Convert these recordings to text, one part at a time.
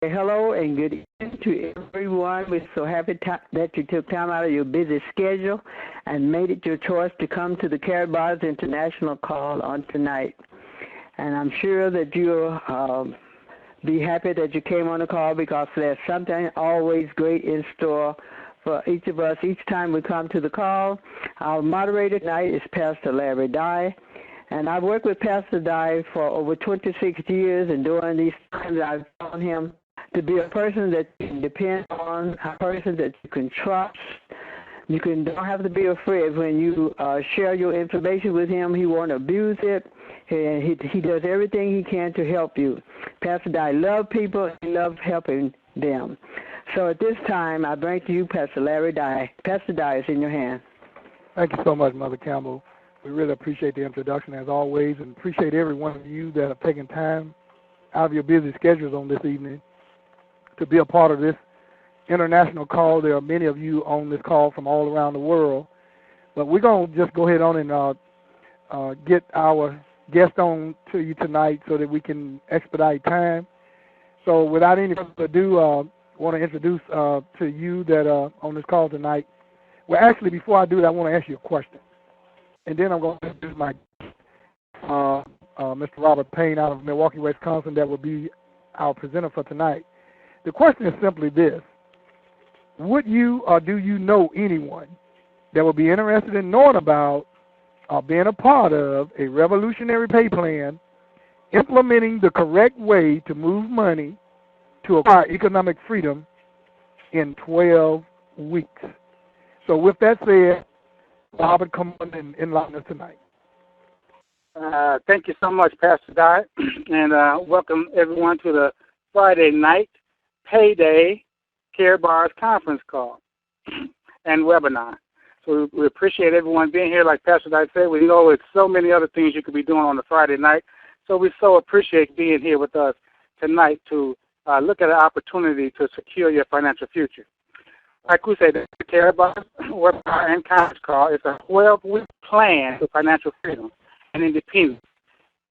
Hello and good evening to everyone. We're so happy that you took time out of your busy schedule and made it your choice to come to the Karatbars International call on tonight. And I'm sure that you'll be happy that you came on the call because there's something always great in store for each of us each time we come to the call. Our moderator tonight is Pastor Larry Dye. And I've worked with Pastor Dye for over 26 years, and during these times I've found him to be a person that you can depend on, a person that you can trust. You don't have to be afraid when you share your information with him. He won't abuse it. He does everything he can to help you. Pastor Dye loves people. He loves helping them. So at this time, I bring to you Pastor Larry Dye. Pastor Dye is in your hand. Thank you so much, Mother Campbell. We really appreciate the introduction as always, and appreciate every one of you that have taken time out of your busy schedules on this evening to be a part of this international call. There are many of you on this call from all around the world. But we're going to just go ahead on and get our guest on to you tonight so that we can expedite time. So without any further ado, I want to introduce to you that are on this call tonight. Well, actually, before I do that, I want to ask you a question. And then I'm going to introduce my Mr. Robert Payne out of Milwaukee, Wisconsin, that will be our presenter for tonight. The question is simply this. Would you or do you know anyone that would be interested in knowing about or being a part of a revolutionary pay plan implementing the correct way to move money to acquire economic freedom in 12 weeks? So with that said, Robert, come on and enlighten us tonight. Thank you so much, Pastor Dye, and welcome everyone to the Friday night payday Karatbars conference call and webinar. So we appreciate everyone being here. Like Pastor Dye said, we know it's so many other things you could be doing on a Friday night, so we so appreciate being here with us tonight to look at an opportunity to secure your financial future. Like we say, the Karatbars Webinar and conference call is a 12-week plan for financial freedom and independence.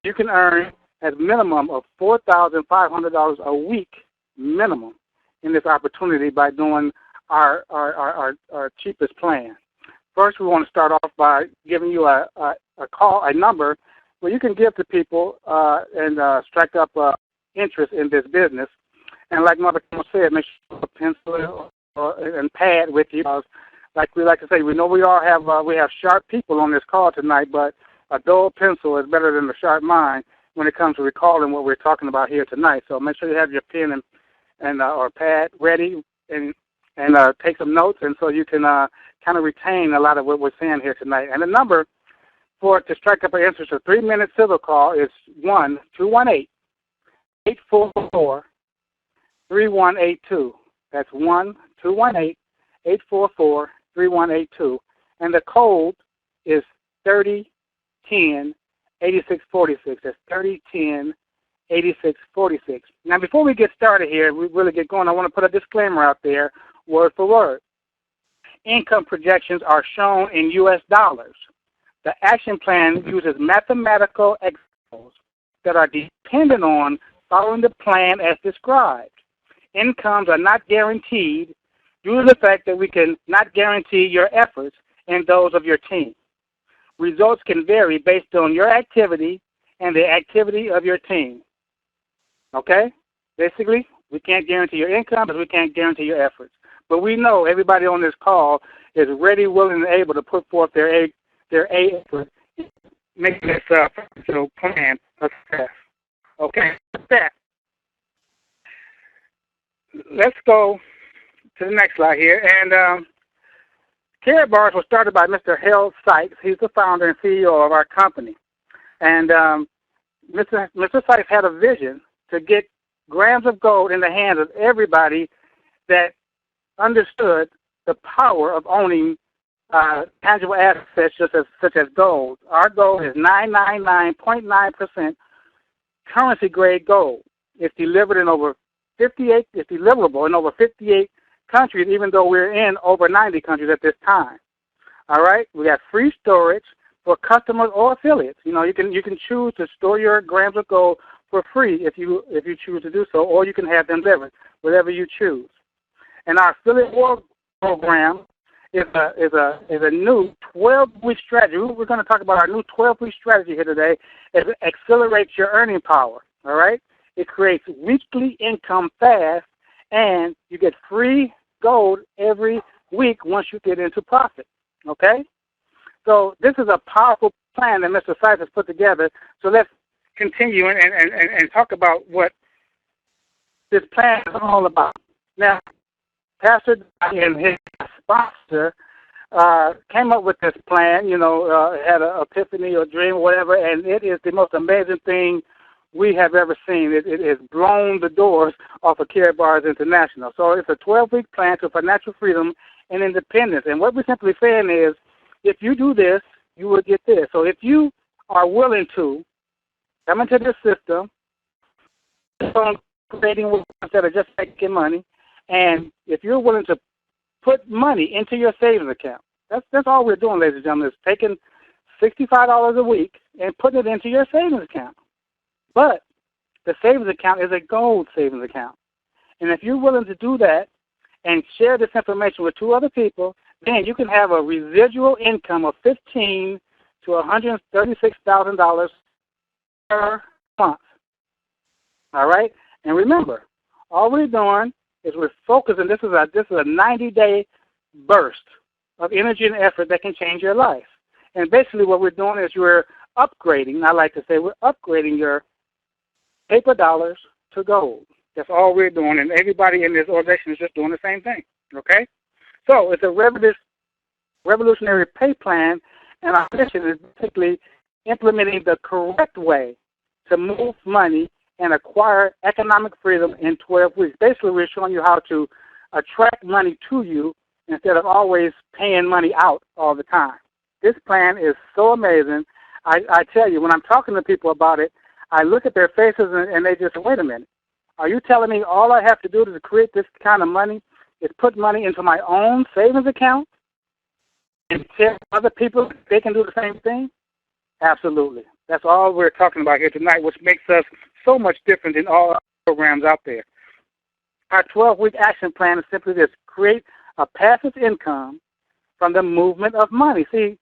You can earn a minimum of $4,500 a week minimum in this opportunity by doing our cheapest plan. First, we want to start off by giving you a number where you can give to people and strike up interest in this business. And like Mother said, make sure you have a pencil and pad with you. Like we like to say, we know we all have sharp people on this call tonight, but a dull pencil is better than a sharp mind when it comes to recalling what we're talking about here tonight. So make sure you have your pen and or pad ready and take some notes, and so you can kind of retain a lot of what we're saying here tonight. And the number to strike up an interest, a 3-minute civil call is 1-218-844-3182. That's 1-218-844-3182. And the code is 3010-8646. That's 3010-8646. Now, before we get started here, we really get going, I want to put a disclaimer out there, word for word. Income projections are shown in U.S. dollars. The action plan uses mathematical examples that are dependent on following the plan as described. Incomes are not guaranteed due to the fact that we can not guarantee your efforts and those of your team. Results can vary based on your activity and the activity of your team. Okay? Basically, we can't guarantee your income, but we can't guarantee your efforts. But we know everybody on this call is ready, willing, and able to put forth their effort in making this plan a success. Okay? With that, let's go to the next slide here. And Karatbars was started by Mr. Harold Sykes. He's the founder and CEO of our company. And Mr. Sykes had a vision to get grams of gold in the hands of everybody that understood the power of owning tangible assets such as gold. Our gold is 999.9% currency-grade gold. It's delivered in over 58. It's deliverable in over 58 countries, even though we're in over 90 countries at this time. All right, we got free storage for customers or affiliates. You know, you can choose to store your grams of gold for free if you choose to do so, or you can have them delivered, whatever you choose. And our affiliate program is a new 12-week strategy. We're going to talk about our new 12-week strategy here today. It accelerates your earning power. All right. It creates weekly income fast, and you get free gold every week once you get into profit. Okay. So this is a powerful plan that Mr. Sykes has put together. So let's continue and talk about what this plan is all about. Now, Pastor and his sponsor came up with this plan, had an epiphany or dream or whatever, and it is the most amazing thing we have ever seen. It has blown the doors off of Karatbars International. So it's a 12-week plan to financial freedom and independence. And what we're simply saying is, if you do this, you will get this. So if you are willing to come into this system, creating work instead of just making money, and if you're willing to put money into your savings account, that's all we're doing, ladies and gentlemen, is taking $65 a week and putting it into your savings account. But the savings account is a gold savings account. And if you're willing to do that and share this information with 2 other people, then you can have a residual income of $15,000 to $136,000 per month. All right? And remember, all we're doing is we're focusing. This is a 90-day burst of energy and effort that can change your life. And basically what we're doing is we're upgrading, I like to say, we're upgrading your paper dollars to gold. That's all we're doing, and everybody in this organization is just doing the same thing, okay? So it's a revolutionary pay plan, and our mission is basically implementing the correct way to move money and acquire economic freedom in 12 weeks. Basically, we're showing you how to attract money to you instead of always paying money out all the time. This plan is so amazing. I tell you, when I'm talking to people about it, I look at their faces and they just say, wait a minute. Are you telling me all I have to do to create this kind of money is put money into my own savings account and tell other people they can do the same thing? Absolutely. That's all we're talking about here tonight, which makes us so much different than all our programs out there. Our 12-week action plan is simply this: create a passive income from the movement of money. See,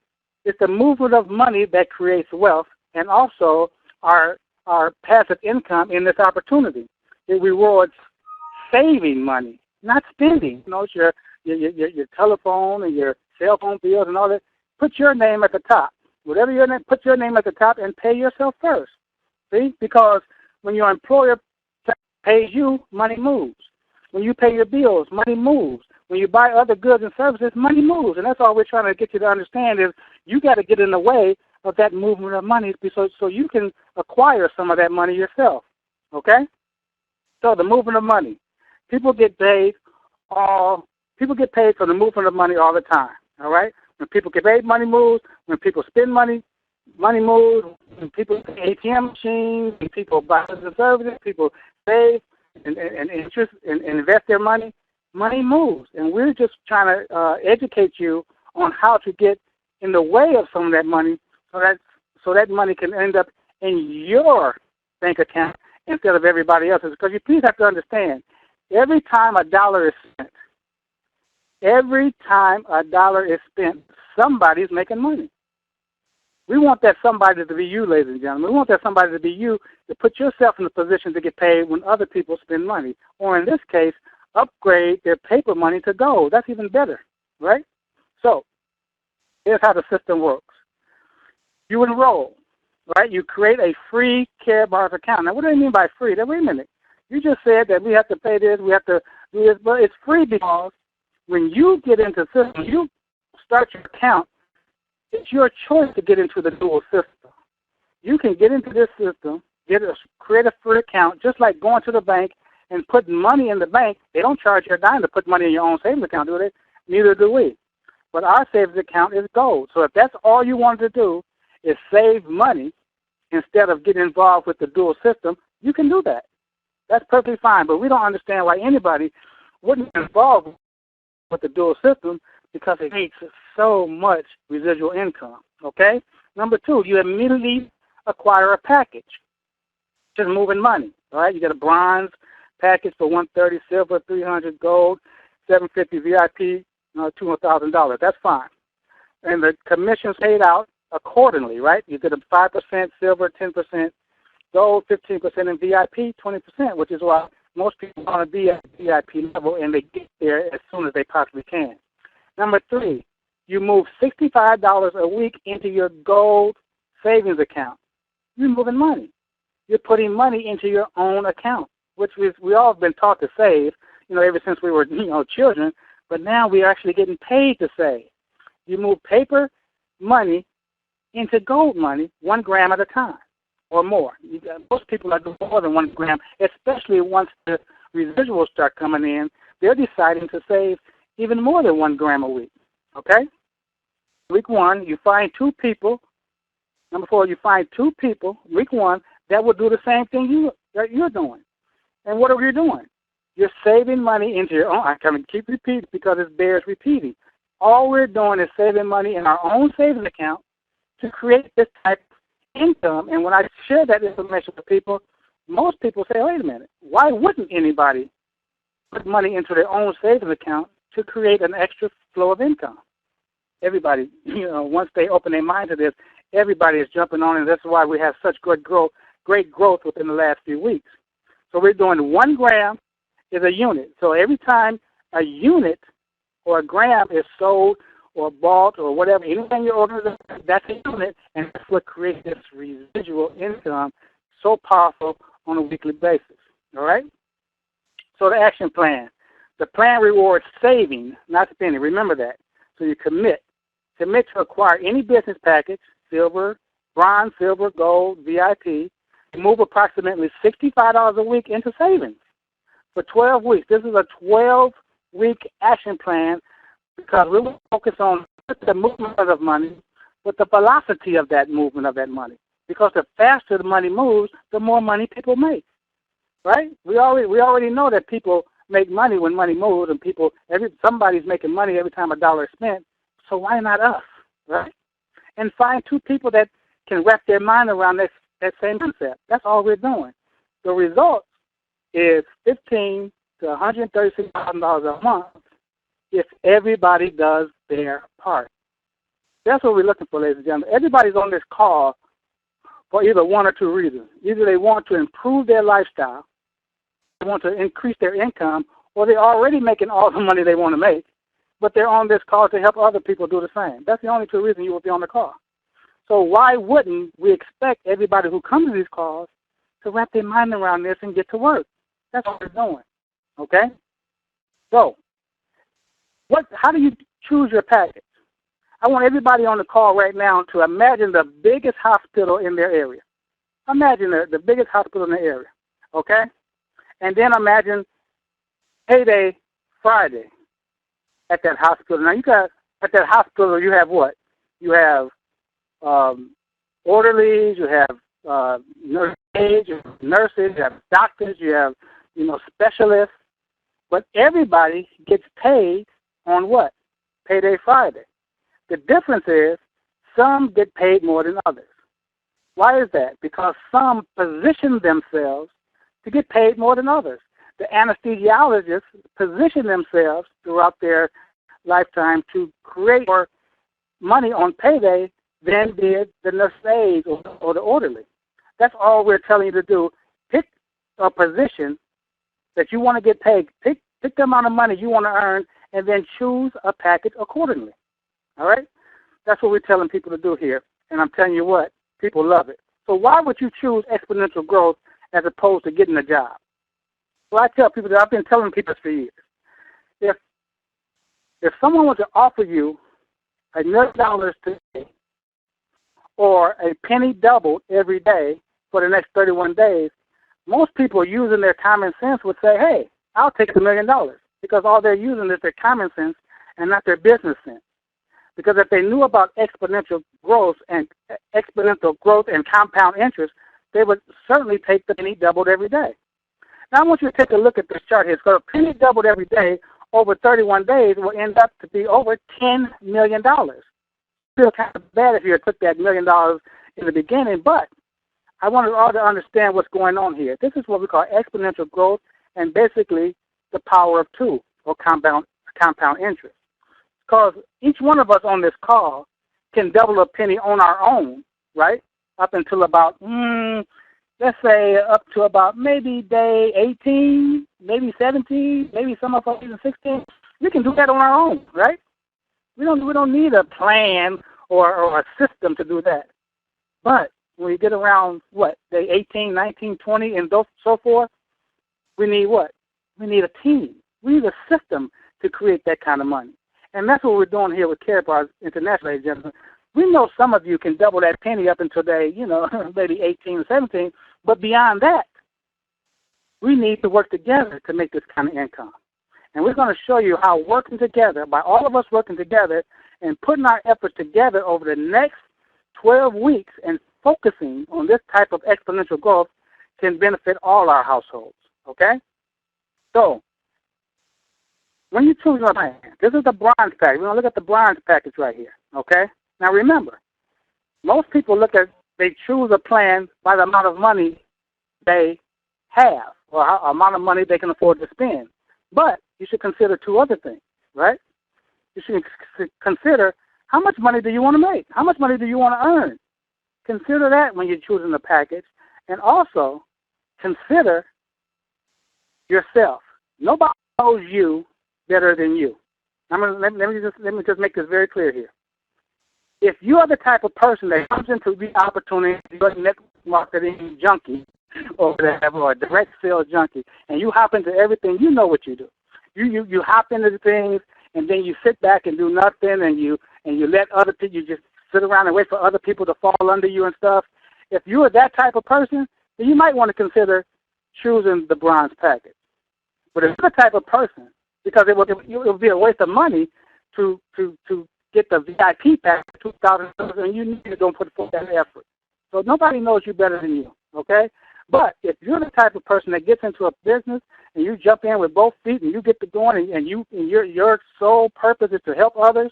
it's the movement of money that creates wealth, and also our passive income in this opportunity. It rewards saving money, not spending. It's your telephone and your cell phone bills and all that. Put your name at the top. Whatever your name, put your name at the top and pay yourself first. See? Because when your employer pays you, money moves. When you pay your bills, money moves. When you buy other goods and services, money moves. And that's all we're trying to get you to understand is you got to get in the way of that movement of money so you can acquire some of that money yourself. Okay? So the movement of money. People get paid for the movement of money all the time. All right? When people get paid, money moves. When people spend money, money moves. When people pay ATM machines, when people buy goods and services, people save and interest and invest their money, money moves. And we're just trying to educate you on how to get in the way of some of that money so that money can end up in your bank account instead of everybody else's. Because you please have to understand, every time a dollar is spent, somebody's making money. We want that somebody to be you, ladies and gentlemen. We want that somebody to be you, to put yourself in a position to get paid when other people spend money. Or in this case, upgrade their paper money to gold. That's even better, right? So here's how the system works. You enroll, right? You create a free Karatbars account. Now, what do you mean by free? Now, wait a minute. You just said that we have to pay this, we have to do this, but it's free because when you get into the system, you start your account, it's your choice to get into the dual system. You can get into this system, create a free account, just like going to the bank and putting money in the bank. They don't charge you a dime to put money in your own savings account, do they? Neither do we. But our savings account is gold. So if that's all you wanted to do is save money instead of getting involved with the dual system, you can do that. That's perfectly fine. But we don't understand why anybody wouldn't be involved with the dual system, because it makes so much residual income, okay? Number two, you immediately acquire a package. just moving money, all right? You get a bronze package for $130, silver $300, gold $750, VIP $200,000. That's fine. And the commission's paid out accordingly, right? You get a 5% silver, 10% gold, 15%, and VIP 20%, which is why most people want to be at the VIP level, and they get there as soon as they possibly can. Number 3, you move $65 a week into your gold savings account. You're moving money. You're putting money into your own account, which we all have been taught to save, ever since we were, children, but now we're actually getting paid to save. You move paper money into gold money 1 gram at a time or more. Most people are doing more than 1 gram, especially once the residuals start coming in. They're deciding to save even more than 1 gram a week, okay? Week 1, you find 2 people. Number 4, you find 2 people, week 1, that will do the same thing you're doing. And what are you doing? You're saving money into your own. I kind of keep repeating because it bears repeating. All we're doing is saving money in our own savings account to create this type of income. And when I share that information with people, most people say, wait a minute, why wouldn't anybody put money into their own savings account to create an extra flow of income? Everybody, once they open their mind to this, everybody is jumping on, and that's why we have such great growth within the last few weeks. So we're doing 1 gram is a unit. So every time a unit or a gram is sold or bought or whatever, anything you order, that's a unit, and that's what creates this residual income so powerful on a weekly basis. All right? So the action plan. The plan rewards saving, not spending. Remember that. So you commit. Commit to acquire any business package, silver, bronze, silver, gold, VIP, and move approximately $65 a week into savings for 12 weeks. This is a 12-week action plan because we will focus on not the movement of money, but the velocity of that movement of that money. Because the faster the money moves, the more money people make, right? We already know that people make money when money moves, and somebody's making money every time a dollar is spent. So why not us, right? And find 2 people that can wrap their mind around that same concept. That's all we're doing. The result is $15,000 to $136,000 a month if everybody does their part. That's what we're looking for, ladies and gentlemen. Everybody's on this call for either 1 or 2 reasons. Either they want to improve their lifestyle, they want to increase their income, or they're already making all the money they want to make, but they're on this call to help other people do the same. That's the only 2 reasons you will be on the call. So why wouldn't we expect everybody who comes to these calls to wrap their mind around this and get to work? That's what we're doing, okay? So how do you choose your package? I want everybody on the call right now to imagine the biggest hospital in their area. Imagine the biggest hospital in the area, okay? And then imagine payday Friday at that hospital. Now, at that hospital, you have what? You have orderlies, you have nurses, you have doctors, you have, specialists. But everybody gets paid on what? Payday Friday. The difference is some get paid more than others. Why is that? Because some position themselves to get paid more than others. The anesthesiologists position themselves throughout their lifetime to create more money on payday than did the nurse aide or the orderly. That's all we're telling you to do. Pick a position that you want to get paid. Pick the amount of money you want to earn, and then choose a package accordingly. All right? That's what we're telling people to do here. And I'm telling you what, people love it. So why would you choose exponential growth as opposed to getting a job? Well, I tell people that I've been telling people this for years. If someone were to offer you $1 million today or a penny doubled every day for the next 31 days, most people using their common sense would say, hey, I'll take $1 million, because all they're using is their common sense and not their business sense. Because if they knew about exponential growth and compound interest, they would certainly take the penny doubled every day. Now I want you to take a look at this chart here. So a penny doubled every day over 31 days will end up to be over $10 million. Feel kind of bad if you took that $1 million in the beginning, but I want us all to understand what's going on here. This is what we call exponential growth and basically the power of 2 or compound interest. Because each one of us on this call can double a penny on our own, right? Up until about, let's say up to about maybe day 18, maybe 17, maybe some of us even 16. We can do that on our own, right? We don't need a plan or a system to do that. But when we get around, day 18, 19, 20, and so forth, we need what? We need a team. We need a system to create that kind of money. And that's what we're doing here with Karatbars International, ladies and gentlemen. We know some of you can double that penny up until they, maybe 18 or 17, but beyond that, we need to work together to make this kind of income. And we're going to show you how working together, by all of us working together and putting our efforts together over the next 12 weeks and focusing on this type of exponential growth can benefit all our households, okay? So, when you choose your plan, this is the bronze package. We're going to look at the bronze package right here, okay? Now remember, most people they choose a plan by the amount of money they have or how amount of money they can afford to spend. But you should consider 2 other things, right? You should consider how much money do you want to make? How much money do you want to earn? Consider that when you're choosing the package. And also consider yourself. Nobody knows you better than you. Let me just make this very clear here. If you are the type of person that comes into the opportunity, you're a network marketing junkie or whatever, or a direct sales junkie, and you hop into everything, you know what you do. You hop into the things, and then you sit back and do nothing, and you let other people, you just sit around and wait for other people to fall under you and stuff. If you are that type of person, then you might want to consider choosing the bronze package. But if you're the type of person, because it will be a waste of money to get the VIP pack for $2,000, and you need to go put forth that effort. So nobody knows you better than you, okay? But if you're the type of person that gets into a business and you jump in with both feet and you get to going and your sole purpose is to help others,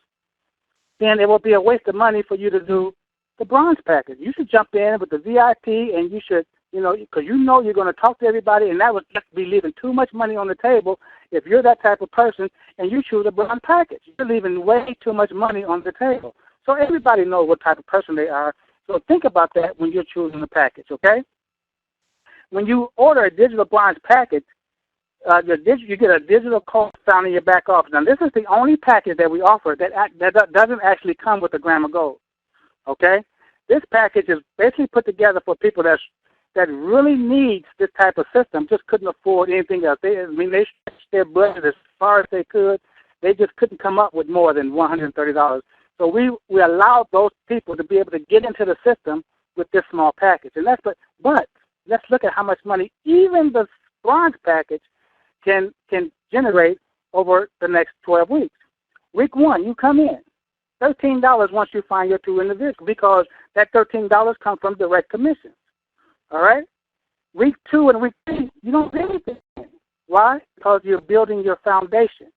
then it will be a waste of money for you to do the bronze package. You should jump in with the VIP, and you should, because you're going to talk to everybody, and that would just be leaving too much money on the table if you're that type of person and you choose a bronze package. You're leaving way too much money on the table. So everybody knows what type of person they are. So think about that when you're choosing the package, okay? When you order a digital bronze package, you get a digital code found in your back office. Now, this is the only package that we offer that doesn't actually come with a gram of gold, okay? This package is basically put together for people that really needs this type of system, just couldn't afford anything else. They stretched their budget as far as they could. They just couldn't come up with more than $130. So we allowed those people to be able to get into the system with this small package. And but let's look at how much money even the bronze package can generate over the next 12 weeks. Week 1, you come in. $13 once you find your 2 individuals, because that $13 comes from direct commissions. All right? Week 2 and week 3, you don't do anything. Why? Because you're building your foundation.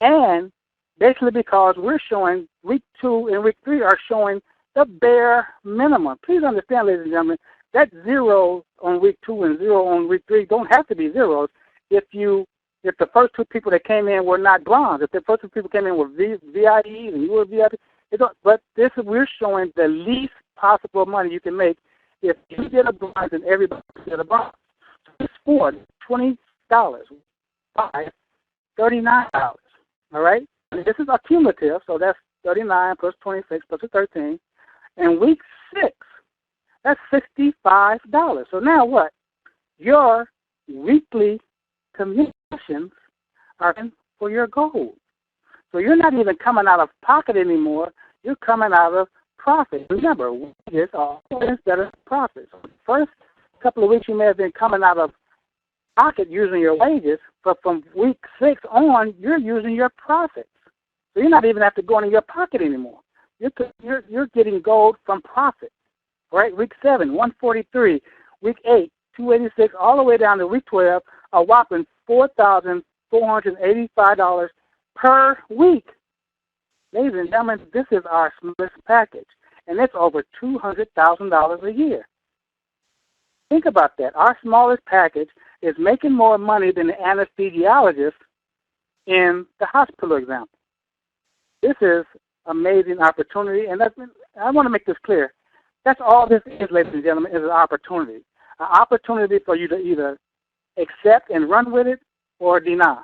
And basically because we're showing week 2 and week 3 are showing the bare minimum. Please understand, ladies and gentlemen, that 0 on week 2 and 0 on week 3 don't have to be zeros if the first 2 people that came in were not bronze. If the first 2 people came in were VIPs and you were VIP, but we're showing the least possible money you can make if you get a bronze and everybody get a bronze. So it's for $20, $5, $39. All right? And this is accumulative, so that's 39 plus 26 plus 13. And week 6, that's $65. So now what? Your weekly commissions are in for your gold. So you're not even coming out of pocket anymore. You're coming out of profit. Remember, wages are always better than profit. So the first couple of weeks you may have been coming out of pocket using your wages, but from week 6 on, you're using your profits. So you're not even have to go into your pocket anymore. You're getting gold from profit. Right? Week 7, 143. Week 8, 286, all the way down to week 12, a whopping $4,485 per week. Ladies and gentlemen, this is our smallest package, and it's over $200,000 a year. Think about that. Our smallest package is making more money than the anesthesiologist in the hospital example. This is amazing opportunity, and I want to make this clear. That's all this is, ladies and gentlemen, is an opportunity. An opportunity for you to either accept and run with it or deny.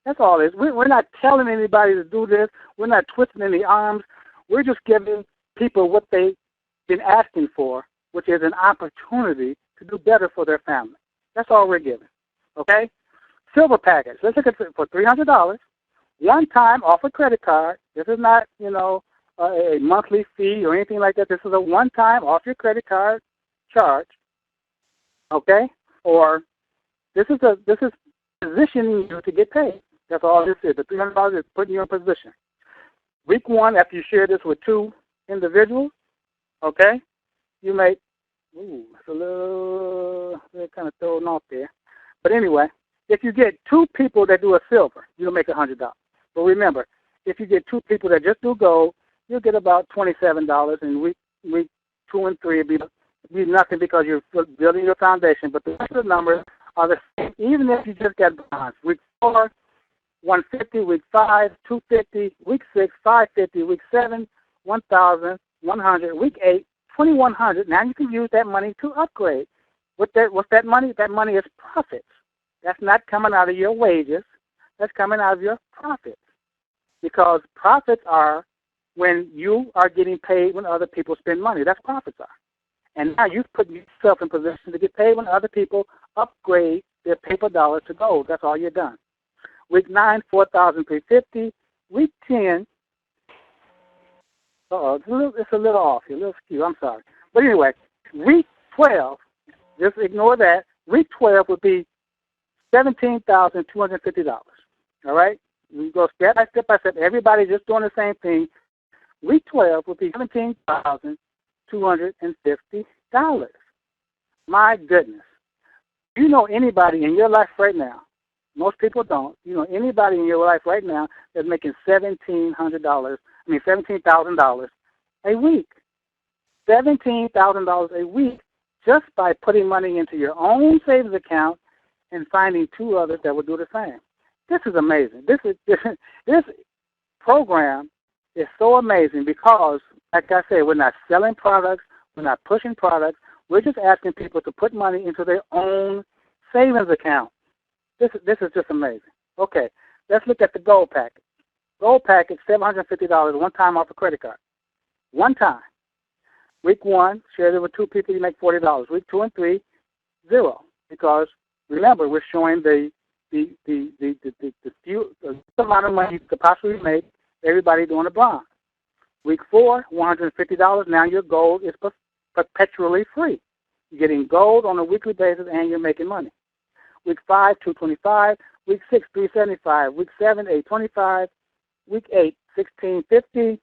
That's all it is. We're not telling anybody to do this. We're not twisting any arms. We're just giving people what they've been asking for, which is an opportunity to do better for their family. That's all we're giving, okay? Silver package. Let's look at it for $300. One time off a credit card. This is not, a monthly fee or anything like that. This is a one-time off your credit card charge, okay? Or this is positioning you to get paid. That's all this is. The $300 is putting you in position. Week one, after you share this with 2 individuals, okay, you make, it's a little kind of thrown off there. But anyway, if you get 2 people that do a silver, you'll make $100. But remember, if you get 2 people that just do gold, you'll get about $27. And week 2 and 3 will be nothing because you're building your foundation. But the rest of the numbers are the same, even if you just got bronze. Week 4, 150. Week 5, 250. Week 6, 550. Week 7, 1,100. Week 8, 2,100. Now you can use that money to upgrade. What's that money? That money is profits. That's not coming out of your wages. That's coming out of your profits. Because profits are when you are getting paid when other people spend money. That's profits are. And now you've put yourself in position to get paid when other people upgrade their paper dollars to gold. That's all you've done. Week 9, 4,350. Week 10, it's a little off here, a little skew. I'm sorry. But anyway, week 12, just ignore that. Week 12 would be $17,250. All right? We go step by step by step. Everybody just doing the same thing. Week 12 would be $17,250. My goodness. You know anybody in your life right now, most people don't, you know anybody in your life right now that's making $17,000 a week. $17,000 a week just by putting money into your own savings account and finding 2 others that will do the same. This is amazing. This program is so amazing because, like I said, we're not selling products, we're not pushing products. We're just asking people to put money into their own savings account. This is just amazing. Okay, let's look at the gold package. Gold package, $750, one time off a credit card. One time. Week 1, shared it with 2 people, you make $40. Week 2 and 3, 0. Because remember, we're showing the amount of money you could possibly make, everybody doing a bronze. Week 4, $150. Now your gold is perpetually free. You're getting gold on a weekly basis and you're making money. Week 5, $225. Week 6, $375. Week 7, $825. Week 8, $1,650.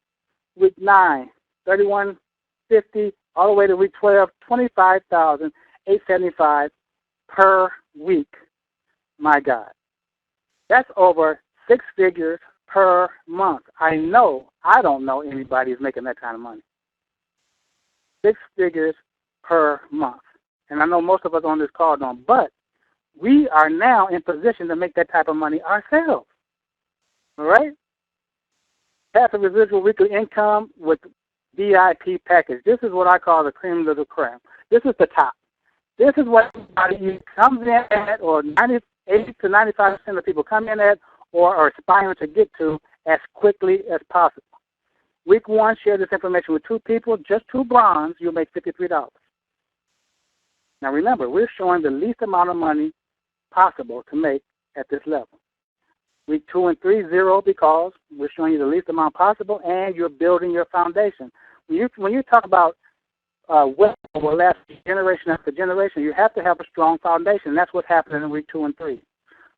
Week 9, $3,150. All the way to week 12, $25,875 per week. My God. That's over 6 figures per month. I don't know anybody who's making that kind of money. 6 figures per month. And I know most of us on this call don't, but we are now in position to make that type of money ourselves. All right? Passive residual weekly income with VIP package. This is what I call the cream of the creme. This is the top. This is what everybody comes in at, or 80 to 95% of people come in at or are aspiring to get to as quickly as possible. Week 1, share this information with 2 people, just 2 bronze, you'll make $53. Now remember, we're showing the least amount of money possible to make at this level. Week 2 and 3, 0, because we're showing you the least amount possible and you're building your foundation. When you talk about wealth will last generation after generation, you have to have a strong foundation. That's what's happening in week 2 and 3.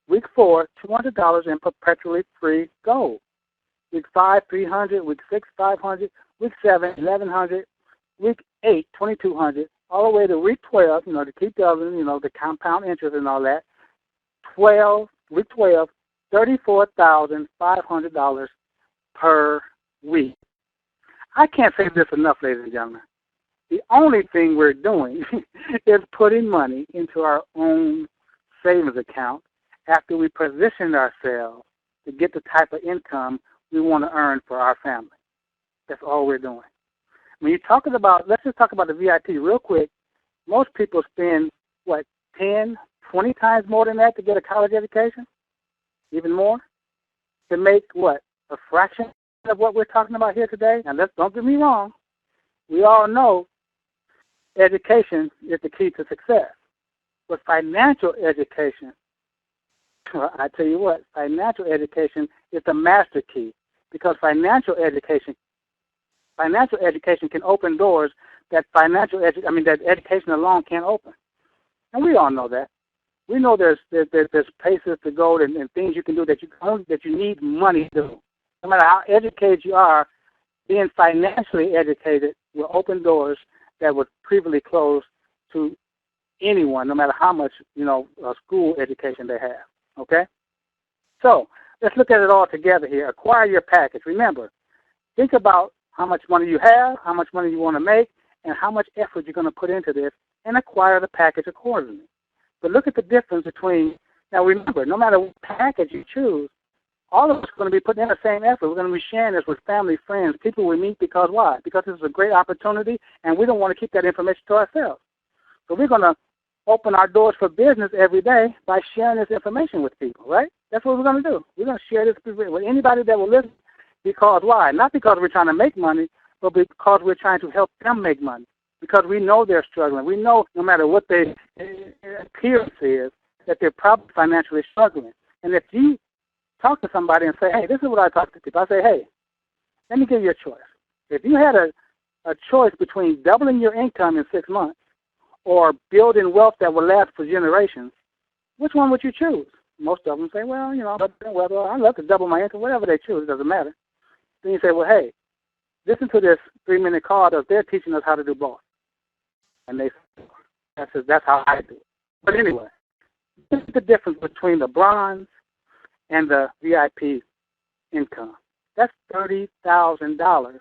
Week 4, $200 in perpetually free gold. Week 5, $300. Week 6, $500. Week 7, $1,100. Week 8, $2,200. All the way to week 12, to keep building, the compound interest and all that. Week 12, $34,500 per week. I can't say this enough, ladies and gentlemen. The only thing we're doing is putting money into our own savings account after we position ourselves to get the type of income we want to earn for our family. That's all we're doing. When you're talking about, let's just talk about the VIP real quick. Most people spend, 10, 20 times more than that to get a college education? Even more? To make, a fraction of what we're talking about here today? Now, don't get me wrong. We all know education is the key to success. But financial education, I tell you what, financial education is the master key, because financial education can open doors that that education alone can't open. And we all know that. We know there's places to go and things you can do that you need money to do. No matter how educated you are, being financially educated will open doors that would previously close to anyone, no matter how much school education they have. Okay? So let's look at it all together here. Acquire your package. Remember, think about how much money you have, how much money you want to make, and how much effort you're going to put into this, and acquire the package accordingly. But look at the difference between, now remember, no matter what package you choose, all of us are going to be putting in the same effort. We're going to be sharing this with family, friends, people we meet, because why? Because this is a great opportunity, and we don't want to keep that information to ourselves. So we're going to open our doors for business every day by sharing this information with people, right? That's what we're going to do. We're going to share this with anybody that will listen. Because why? Not because we're trying to make money, but because we're trying to help them make money. Because we know they're struggling. We know no matter what their appearance is, that they're probably financially struggling. And if you talk to somebody and say, hey, this is what I talk to people. I say, hey, let me give you a choice. If you had a choice between doubling your income in 6 months or building wealth that will last for generations, which one would you choose? Most of them say, well, I'd love to double my income, whatever they choose, it doesn't matter. Then you say, well, hey, listen to this 3-minute call that they're teaching us how to do both. And they say, that's how I do it. But anyway, this is the difference between the bronze and the VIP income. That's $30,000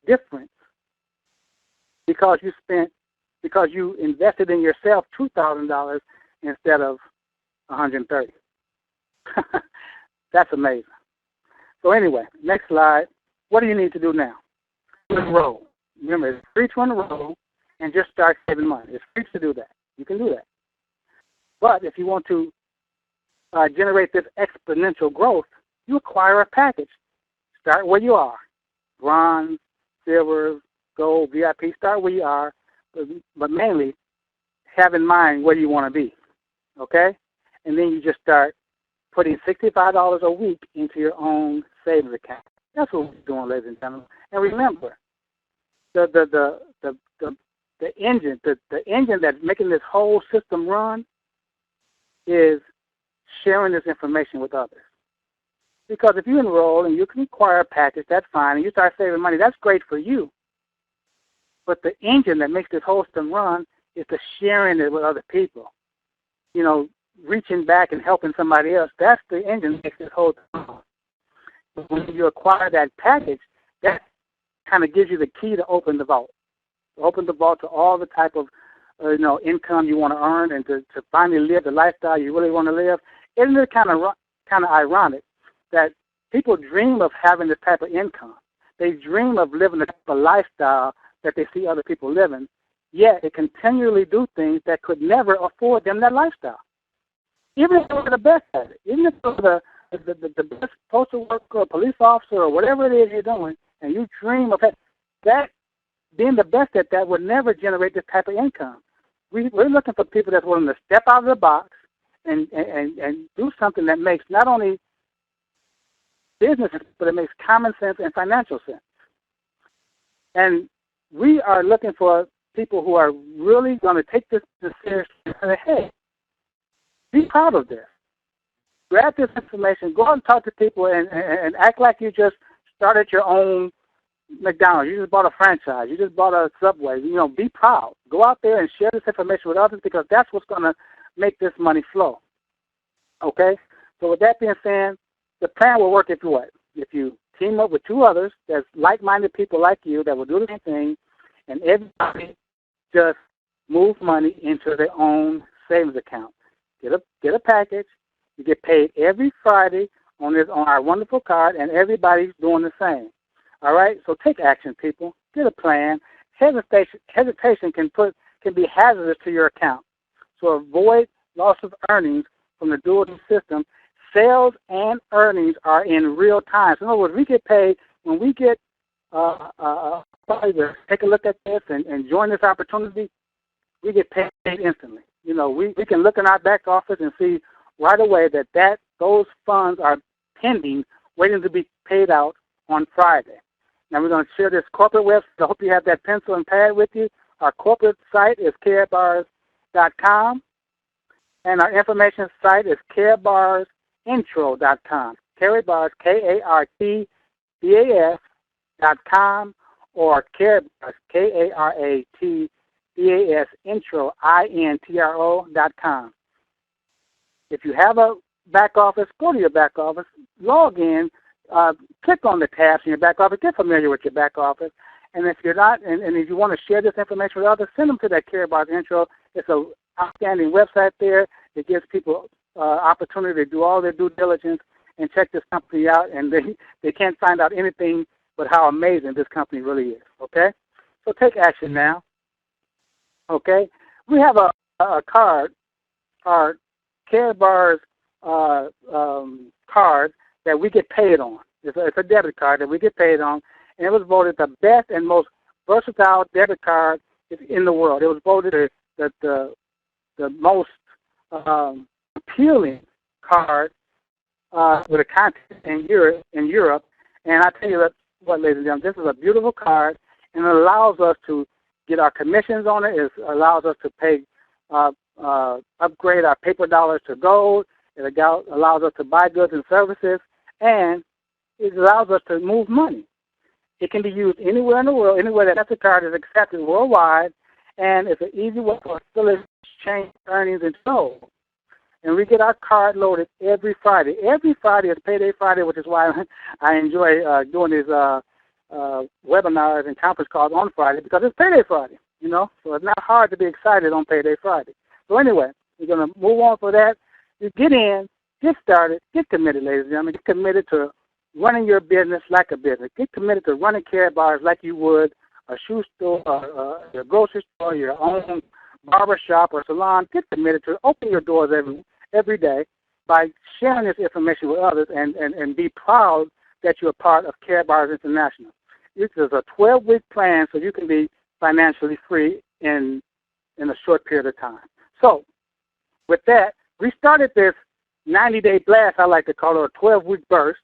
difference because you invested in yourself $2,000 instead of $130,000. That's amazing. So anyway, next slide. What do you need to do now? Enroll. Remember, it's free to enroll and just start saving money. It's free to do that. You can do that. But if you want to generate this exponential growth, you acquire a package. Start where you are. Bronze, silver, gold, VIP. Start where you are, but mainly have in mind where you want to be. Okay? And then you just start putting $65 a week into your own savings account. That's what we're doing, ladies and gentlemen. And remember, the engine that's making this whole system run is sharing this information with others. Because if you enroll and you can acquire a package, that's fine, and you start saving money, that's great for you. But the engine that makes this whole system run is the sharing it with other people. Reaching back and helping somebody else, that's the engine that makes this whole thing run. But when you acquire that package, that kind of gives you the key to open the vault. Open the vault to all the type of income you want to earn and to finally live the lifestyle you really want to live. Isn't it kind of ironic that people dream of having this type of income? They dream of living the type of lifestyle that they see other people living, yet they continually do things that could never afford them that lifestyle. Even if they were the best at it, even if they were the best postal worker or police officer or whatever it is you're doing, and you dream of that, being the best at that would never generate this type of income. We're looking for people that's willing to step out of the box and do something that makes not only business sense, but it makes common sense and financial sense. And we are looking for people who are really going to take this seriously and say, hey, be proud of this. Grab this information, go out and talk to people and act like you just started your own McDonald's. You just bought a franchise. You just bought a Subway. Be proud. Go out there and share this information with others because that's what's going to make this money flow. Okay? So with that being said, the plan will work if you team up with 2 others that's like-minded people like you that will do the same thing, and everybody just move money into their own savings account. Get a package. You get paid every Friday on our wonderful card, and everybody's doing the same. All right? So take action, people. Get a plan. Hesitation can be hazardous to your account. So avoid loss of earnings from the dual system. Sales and earnings are in real time. So in other words, we get paid when we get to take a look at this and join this opportunity. We get paid instantly. You know, we can look in our back office and see right away that those funds are pending, waiting to be paid out on Friday. Now we're going to share this corporate website. I hope you have that pencil and pad with you. Our corporate site is karatbars.com, and our information site is karatbarsintro.com. Karatbars, Karatbas.com, or Karatbars, Karatbas intro, intro.com. If you have a back office, go to your back office, log in, click on the tabs in your back office, get familiar with your back office, and if you're not, and if you want to share this information with others, send them to that Karatbars intro. It's an outstanding website there. It gives people opportunity to do all their due diligence and check this company out, and they can't find out anything but how amazing this company really is, okay? So take action now, okay? We have a card, our Karatbars card that we get paid on. It's a debit card that we get paid on, and it was voted the best and most versatile debit card in the world. It was voted the most appealing card with a content in Europe. And I tell you what, ladies and gentlemen, this is a beautiful card, and it allows us to get our commissions on it. It allows us to pay, upgrade our paper dollars to gold. It allows us to buy goods and services, and it allows us to move money. It can be used anywhere in the world, anywhere that MasterCard is accepted worldwide, and it's an easy way for us to exchange earnings and gold. And we get our card loaded every Friday. Every Friday is Payday Friday, which is why I enjoy doing these webinars and conference calls on Friday, because it's Payday Friday, you know. So it's not hard to be excited on Payday Friday. So anyway, we're going to move on for that. You get in, get started, get committed, ladies and gentlemen. Get committed to running your business like a business. Get committed to running Karatbars like you would a shoe store, your grocery store, your own barber shop or salon. Get committed to open your doors every day by sharing this information with others, and be proud that you're a part of Karatbars International. This is a 12-week plan so you can be financially free in a short period of time. So with that, we started this 90-day blast, I like to call it, a 12-week burst,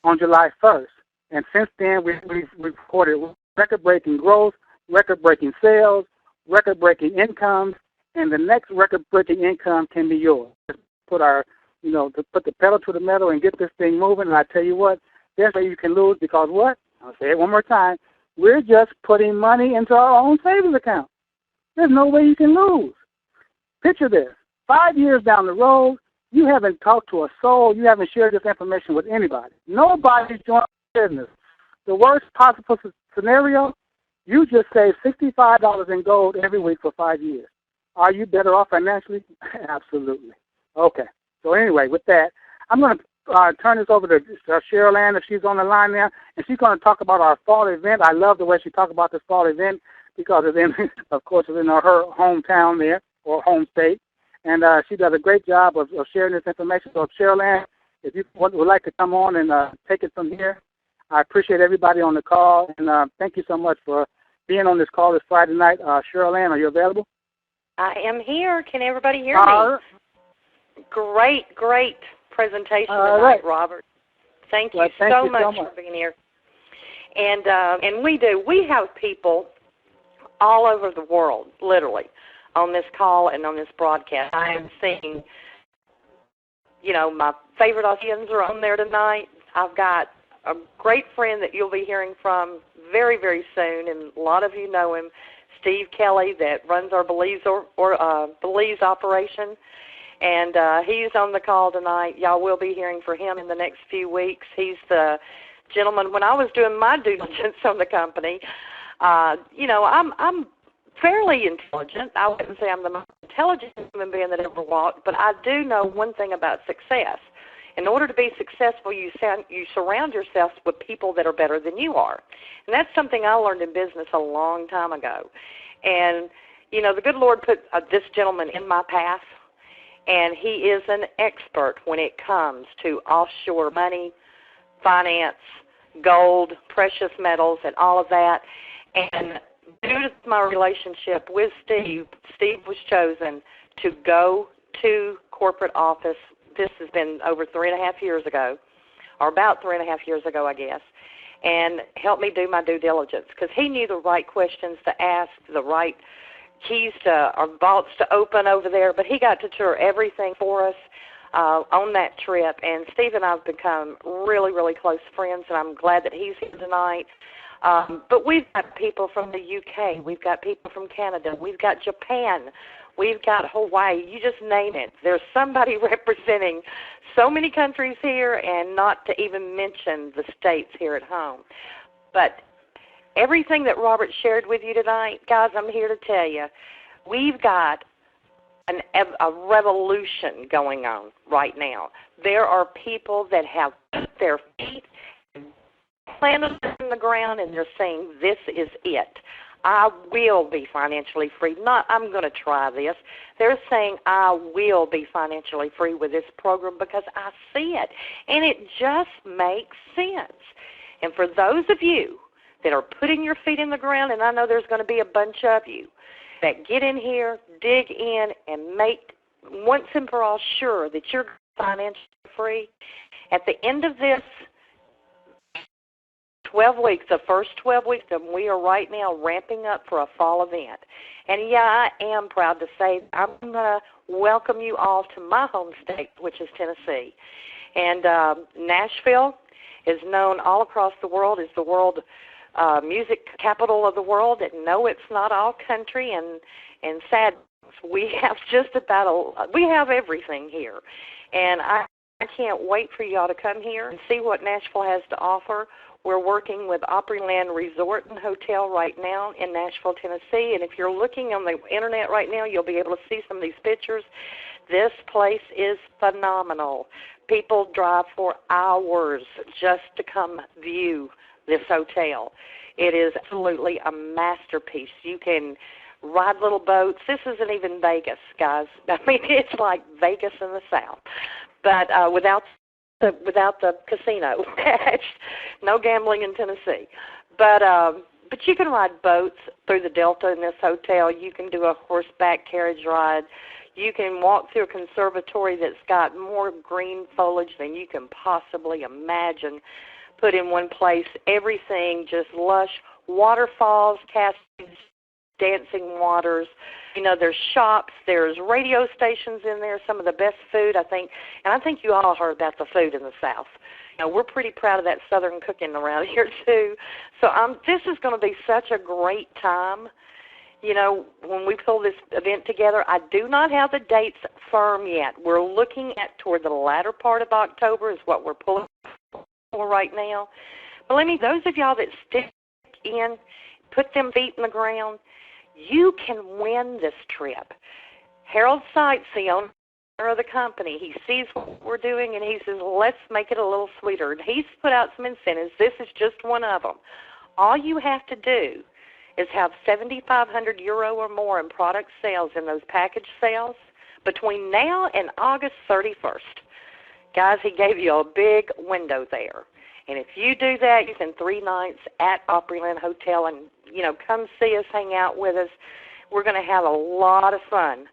on July 1st. And since then, we've recorded record-breaking growth, record-breaking sales, record-breaking incomes, and the next record-breaking income can be yours. Just put to put the pedal to the metal and get this thing moving. And I tell you what, there's where you can lose, because what? I'll say it one more time. We're just putting money into our own savings account. There's no way you can lose. Picture this. 5 years down the road, you haven't talked to a soul. You haven't shared this information with anybody. Nobody's joined business. The worst possible scenario, you just save $65 in gold every week for 5 years. Are you better off financially? Absolutely. Okay. So anyway, with that, I'm going to turn this over to Cheryl Ann, if she's on the line now, and she's going to talk about our fall event. I love the way she talks about this fall event, because it's in, of course, it's in her hometown there, or home state. And she does a great job of sharing this information. So, Cheryl Ann, if you would like to come on and take it from here, I appreciate everybody on the call. And thank you so much for being on this call this Friday night. Cheryl Ann, are you available? I am here. Can everybody hear me? Great presentation tonight, Robert. Thank you so much for being here. And we have people all over the world, literally, on this call and on this broadcast. I am seeing, my favorite Australians are on there tonight. I've got a great friend that you'll be hearing from very, very soon, and a lot of you know him, Steve Kelly, that runs our Belize operation. And he's on the call tonight. Y'all will be hearing from him in the next few weeks. He's the gentleman, when I was doing my due diligence on the company, I'm fairly intelligent. I wouldn't say I'm the most intelligent human being that ever walked, but I do know one thing about success. In order to be successful, you surround yourself with people that are better than you are. And that's something I learned in business a long time ago. And, you know, the good Lord put this gentleman in my path, and he is an expert when it comes to offshore money, finance, gold, precious metals, and all of that. And due to my relationship with Steve, Steve was chosen to go to corporate office. This has been over 3.5 years ago, or about 3.5 years ago, I guess, and helped me do my due diligence because he knew the right questions to ask, the right keys to or vaults to open over there, but he got to tour everything for us on that trip, and Steve and I have become really, really close friends, and I'm glad that he's here tonight. But we've got people from the UK, we've got people from Canada, we've got Japan, we've got Hawaii, you just name it. There's somebody representing so many countries here, and not to even mention the states here at home. But everything that Robert shared with you tonight, guys, I'm here to tell you, we've got a revolution going on right now. There are people that have put their feet and planted in the ground, and they're saying, this is it. I will be financially free. Not, I'm going to try this. They're saying, I will be financially free with this program because I see it. And it just makes sense. And for those of you that are putting your feet in the ground, and I know there's going to be a bunch of you, that get in here, dig in, and make once and for all sure that you're financially free. At the end of this 12 weeks, the first 12 weeks, and we are right now ramping up for a fall event. And, yeah, I am proud to say I'm going to welcome you all to my home state, which is Tennessee. And Nashville is known all across the world as the world music capital of the world. And no, it's not all country and sad. We have just about we have everything here. And I can't wait for y'all to come here and see what Nashville has to offer. We're working with Opryland Resort and Hotel right now in Nashville, Tennessee. And if you're looking on the internet right now, you'll be able to see some of these pictures. This place is phenomenal. People drive for hours just to come view this hotel. It is absolutely a masterpiece. You can ride little boats. This isn't even Vegas, guys. I mean, it's like Vegas in the South, but without the casino. No gambling in Tennessee. But you can ride boats through the Delta in this hotel. You can do a horseback carriage ride. You can walk through a conservatory that's got more green foliage than you can possibly imagine put in one place. Everything just lush, waterfalls, cascades, dancing waters. You know, there's shops, there's radio stations in there, some of the best food, I think. And I think you all heard about the food in the South. You know, we're pretty proud of that Southern cooking around here, too. So this is going to be such a great time. You know, when we pull this event together, I do not have the dates firm yet. We're looking at toward the latter part of October is what we're pulling for right now. But those of y'all that stick in, put them feet in the ground, you can win this trip. Harold Sykes, the owner of the company, he sees what we're doing and he says, let's make it a little sweeter. And he's put out some incentives. This is just one of them. All you have to do is have 7,500 euro or more in product sales in those package sales between now and August 31st. Guys, he gave you a big window there. And if you do that, you can 3 nights at Opryland Hotel and, you know, come see us, hang out with us. We're going to have a lot of fun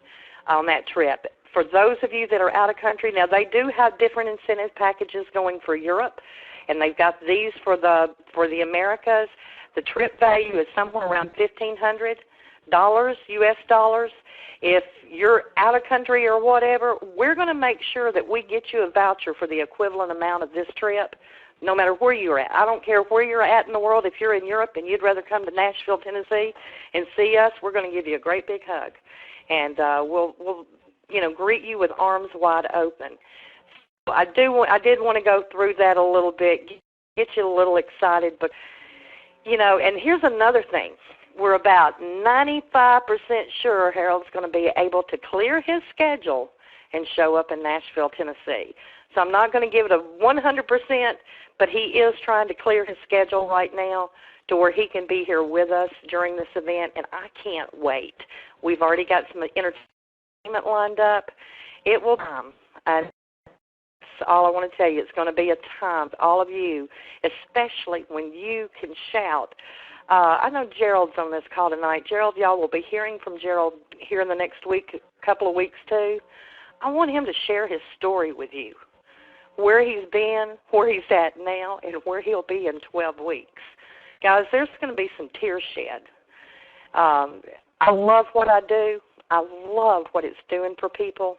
on that trip. For those of you that are out of country, now they do have different incentive packages going for Europe, and they've got these for the Americas. The trip value is somewhere around $1,500 US dollars. If you're out of country or whatever, we're going to make sure that we get you a voucher for the equivalent amount of this trip, no matter where you're at. I don't care where you're at in the world. If you're in Europe and you'd rather come to Nashville, Tennessee and see us, we're going to give you a great big hug. And we'll greet you with arms wide open. So I did want to go through that a little bit, get you a little excited. But, you know, and here's another thing. we're about 95% sure Harold's going to be able to clear his schedule and show up in Nashville, Tennessee. So I'm not going to give it a 100%, but he is trying to clear his schedule right now to where he can be here with us during this event, and I can't wait. We've already got some entertainment lined up. It will come. That's all I want to tell you. It's going to be a time for all of you, especially when you can shout. I know Gerald's on this call tonight. Gerald, y'all will be hearing from Gerald here in the next week, couple of weeks too. I want him to share his story with you, where he's been, where he's at now, and where he'll be in 12 weeks. Guys, there's going to be some tears shed. I love what I do. I love what it's doing for people.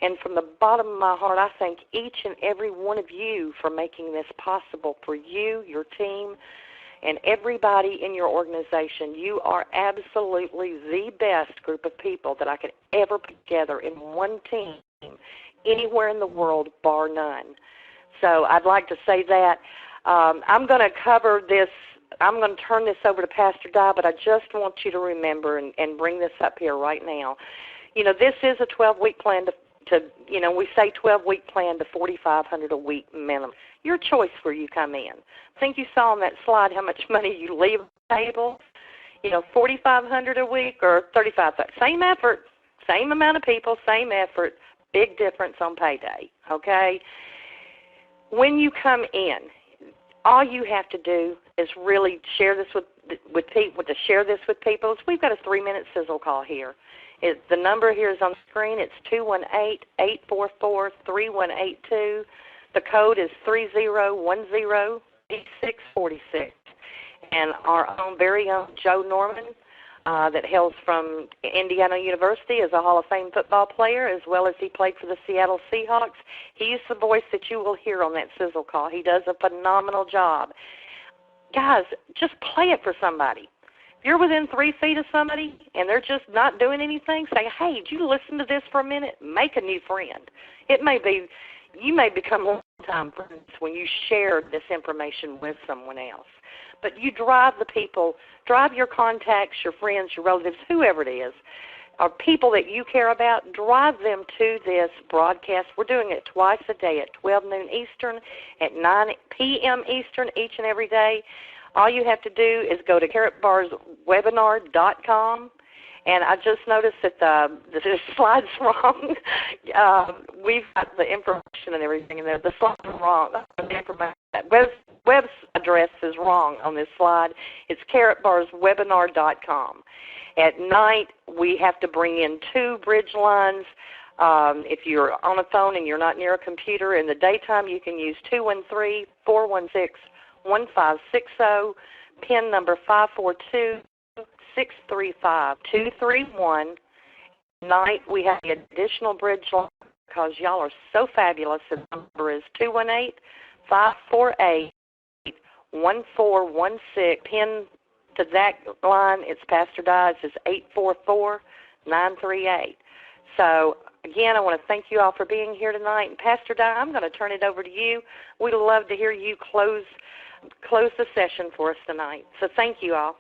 And from the bottom of my heart, I thank each and every one of you for making this possible for you, your team, and everybody in your organization. You are absolutely the best group of people that I could ever put together in one team anywhere in the world, bar none. So I'd like to say that. I'm going to cover this. I'm going to turn this over to Pastor Di, but I just want you to remember and bring this up here right now. You know, this is a 12-week plan to we say 12-week plan to $4,500 a week minimum. Your choice where you come in. I think you saw on that slide how much money you leave on the table. You know, $4,500 a week or $3,500. Same effort, same amount of people, same effort, big difference on payday, okay? When you come in, all you have to do is really share this with people. To share this with people, we've got a 3-minute sizzle call here. The number here is on the screen. It's 218-844-3182. The code is 3010-8646. And our own very own Joe Norman, that hails from Indiana University, is a Hall of Fame football player, as well as he played for the Seattle Seahawks. He's the voice that you will hear on that sizzle call. He does a phenomenal job. Guys, just play it for somebody. If you're within 3 feet of somebody and they're just not doing anything, say, hey, did you listen to this for a minute? Make a new friend. It may be, you may become long-time friends when you share this information with someone else. But you drive the people, drive your contacts, your friends, your relatives, whoever it is, or people that you care about, drive them to this broadcast. We're doing it twice a day at 12 noon Eastern, at 9 p.m. Eastern each and every day. All you have to do is go to Karatbarswebinar.com, and I just noticed that the slide's wrong. We've got the information and everything in there. The slide's wrong. The information, web address is wrong on this slide. It's Karatbarswebinar.com. At night, we have to bring in 2 bridge lines. If you're on a phone and you're not near a computer, in the daytime you can use 213-416-1560, PIN number 542-635-231. Night we have the additional bridge line because y'all are so fabulous. The number is 218-548-1416. PIN to that line, it's Pastor Di's, is 844-938. So, again, I want to thank you all for being here tonight. And Pastor Di, I'm going to turn it over to you. We'd love to hear you close the session for us tonight. So thank you all.